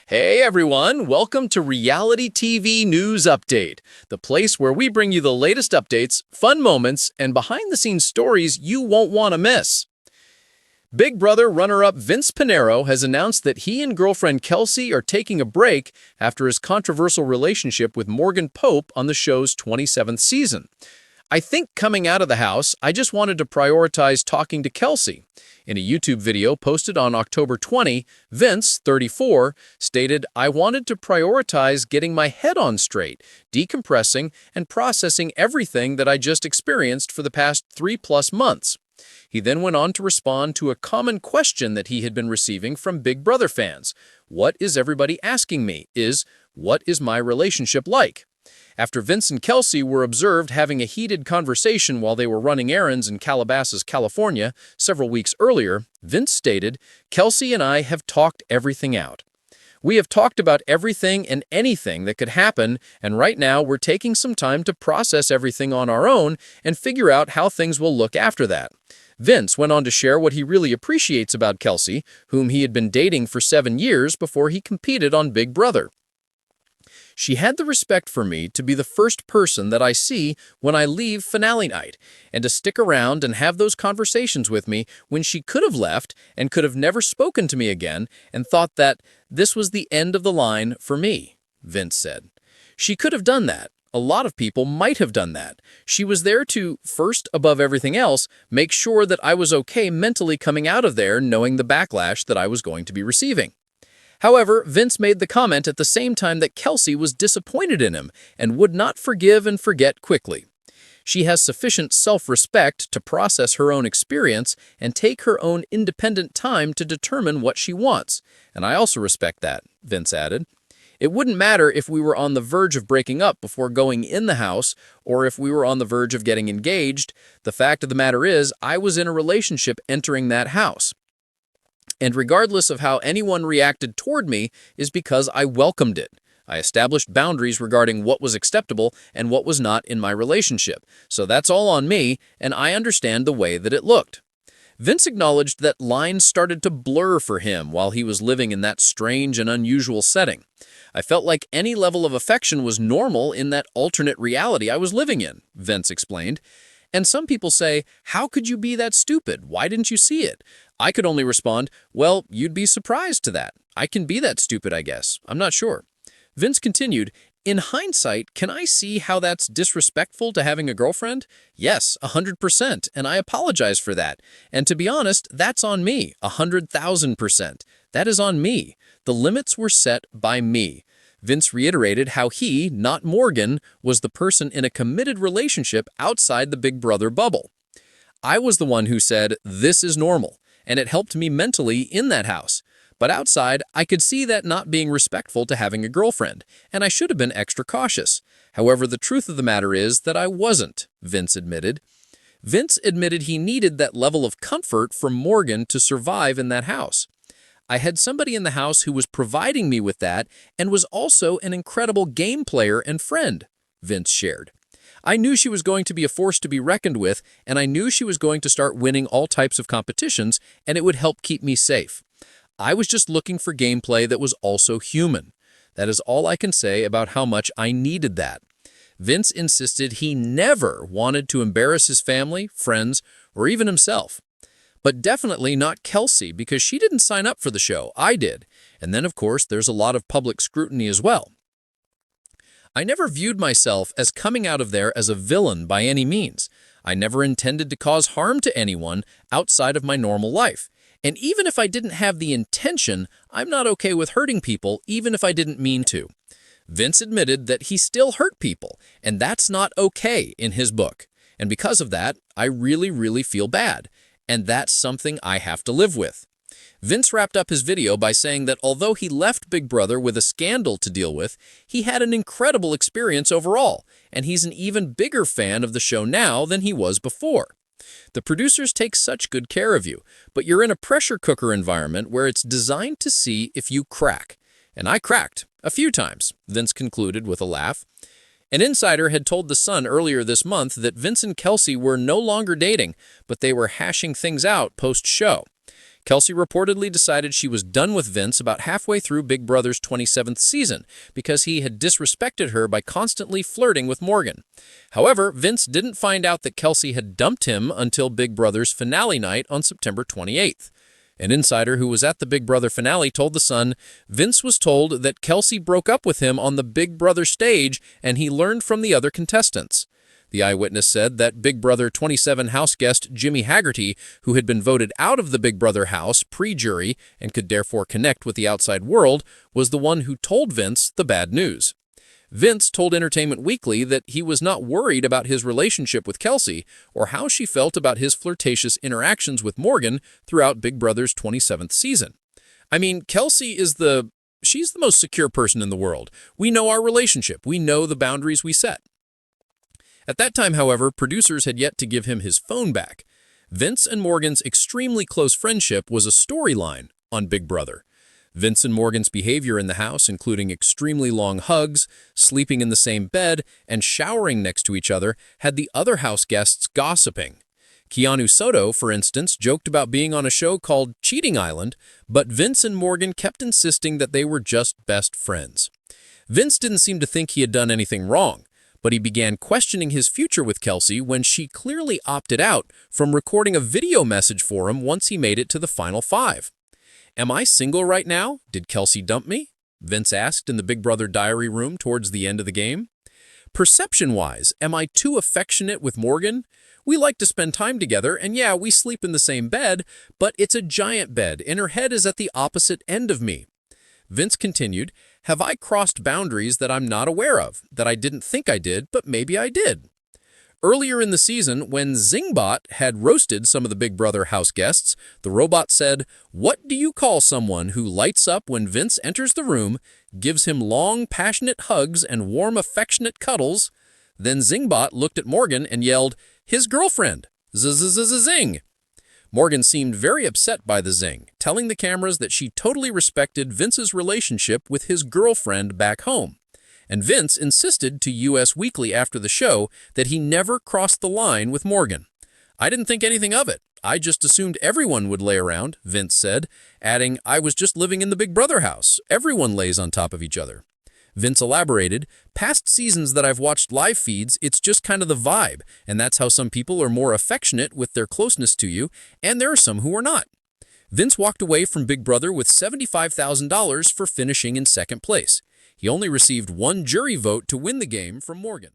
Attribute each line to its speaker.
Speaker 1: Hey everyone, welcome to Reality TV News Update, the place where we bring you the latest updates, fun moments, and behind-the-scenes stories you won't want to miss. Big Brother runner-up Vince Panaro has announced that he and girlfriend Kelsey are taking a break after his controversial relationship with Morgan Pope on the show's 27th season. I think coming out of the house, I just wanted to prioritize talking to Kelsey. In a YouTube video posted on October 20, Vince, 34, stated, "I wanted to prioritize getting my head on straight, decompressing, and processing everything that I just experienced for the past 3+ months." He then went on to respond to a common question that he had been receiving from Big Brother fans. "What is everybody asking me? What is my relationship like?" After Vince and Kelsey were observed having a heated conversation while they were running errands in Calabasas, California, several weeks earlier, Vince stated, "Kelsey and I have talked everything out. We have talked about everything and anything that could happen, and right now we're taking some time to process everything on our own and figure out how things will look after that." Vince went on to share what he really appreciates about Kelsey, whom he had been dating for 7 years before he competed on Big Brother. "She had the respect for me to be the first person that I see when I leave finale night, and to stick around and have those conversations with me when she could have left and could have never spoken to me again and thought that this was the end of the line for me," Vince said. "She could have done that. A lot of people might have done that. She was there to, first, above everything else, make sure that I was okay mentally coming out of there knowing the backlash that I was going to be receiving." However, Vince made the comment at the same time that Kelsey was disappointed in him and would not forgive and forget quickly. "She has sufficient self-respect to process her own experience and take her own independent time to determine what she wants, and I also respect that," Vince added. "It wouldn't matter if we were on the verge of breaking up before going in the house or if we were on the verge of getting engaged. The fact of the matter is, I was in a relationship entering that house. And regardless of how anyone reacted toward me is because I welcomed it. I established boundaries regarding what was acceptable and what was not in my relationship. So that's all on me, and I understand the way that it looked." Vince acknowledged that lines started to blur for him while he was living in that strange and unusual setting. "I felt like any level of affection was normal in that alternate reality I was living in," Vince explained. "And some people say, 'How could you be that stupid? Why didn't you see it?' I could only respond, 'Well, you'd be surprised to that. I can be that stupid, I guess. I'm not sure.'" Vince continued, "In hindsight, can I see how that's disrespectful to having a girlfriend? Yes, 100%, and I apologize for that. And to be honest, that's on me, 100,000%. That is on me. The limits were set by me." Vince reiterated how he, not Morgan, was the person in a committed relationship outside the Big Brother bubble. "I was the one who said, 'This is normal,' and it helped me mentally in that house. But outside, I could see that not being respectful to having a girlfriend, and I should have been extra cautious. However, the truth of the matter is that I wasn't," Vince admitted. Vince admitted he needed that level of comfort from Morgan to survive in that house. "I had somebody in the house who was providing me with that and was also an incredible game player and friend," Vince shared. "I knew she was going to be a force to be reckoned with, and I knew she was going to start winning all types of competitions, and it would help keep me safe. I was just looking for gameplay that was also human. That is all I can say about how much I needed that." Vince insisted he never wanted to embarrass his family, friends, or even himself. But definitely not Kelsey, because she didn't sign up for the show. I did. And then, of course, there's a lot of public scrutiny as well. "I never viewed myself as coming out of there as a villain by any means. I never intended to cause harm to anyone outside of my normal life. And even if I didn't have the intention, I'm not okay with hurting people, even if I didn't mean to." Vince admitted that he still hurt people, and that's not okay in his book. "And because of that, I really feel bad. And that's something I have to live with." Vince wrapped up his video by saying that although he left Big Brother with a scandal to deal with, he had an incredible experience overall, and he's an even bigger fan of the show now than he was before. "The producers take such good care of you, but you're in a pressure cooker environment where it's designed to see if you crack. And I cracked a few times," Vince concluded with a laugh. An insider had told The Sun earlier this month that Vince and Kelsey were no longer dating, but they were hashing things out post-show. Kelsey reportedly decided she was done with Vince about halfway through Big Brother's 27th season because he had disrespected her by constantly flirting with Morgan. However, Vince didn't find out that Kelsey had dumped him until Big Brother's finale night on September 28th. An insider who was at the Big Brother finale told The Sun, Vince was told that Kelsey broke up with him on the Big Brother stage and he learned from the other contestants. The eyewitness said that Big Brother 27 house guest Jimmy Haggerty, who had been voted out of the Big Brother house pre-jury and could therefore connect with the outside world, was the one who told Vince the bad news. Vince told Entertainment Weekly that he was not worried about his relationship with Kelsey or how she felt about his flirtatious interactions with Morgan throughout Big Brother's 27th season. I mean, Kelsey is she's the most secure person in the world. We know our relationship. We know the boundaries we set. At that time, however, producers had yet to give him his phone back. Vince and Morgan's extremely close friendship was a storyline on Big Brother. Vince and Morgan's behavior in the house, including extremely long hugs, sleeping in the same bed, and showering next to each other, had the other house guests gossiping. Keanu Soto, for instance, joked about being on a show called Cheating Island, but Vince and Morgan kept insisting that they were just best friends. Vince didn't seem to think he had done anything wrong, but he began questioning his future with Kelsey when she clearly opted out from recording a video message for him once he made it to the final 5. "Am I single right now? Did Kelsey dump me?" Vince asked in the Big Brother diary room towards the end of the game. "Perception-wise, am I too affectionate with Morgan? We like to spend time together, and yeah, we sleep in the same bed, but it's a giant bed, and her head is at the opposite end of me." Vince continued, "Have I crossed boundaries that I'm not aware of, that I didn't think I did, but maybe I did?" Earlier in the season, when Zingbot had roasted some of the Big Brother house guests, the robot said, "What do you call someone who lights up when Vince enters the room, gives him long, passionate hugs and warm, affectionate cuddles?" Then Zingbot looked at Morgan and yelled, "His girlfriend! Z-z-z-z-zing!" Morgan seemed very upset by the zing, telling the cameras that she totally respected Vince's relationship with his girlfriend back home. And Vince insisted to US Weekly after the show that he never crossed the line with Morgan. "I didn't think anything of it. I just assumed everyone would lay around," Vince said, adding, "I was just living in the Big Brother house. Everyone lays on top of each other." Vince elaborated, "Past seasons that I've watched live feeds, it's just kind of the vibe, and that's how some people are more affectionate with their closeness to you, and there are some who are not." Vince walked away from Big Brother with $75,000 for finishing in second place. He only received one jury vote to win the game from Morgan.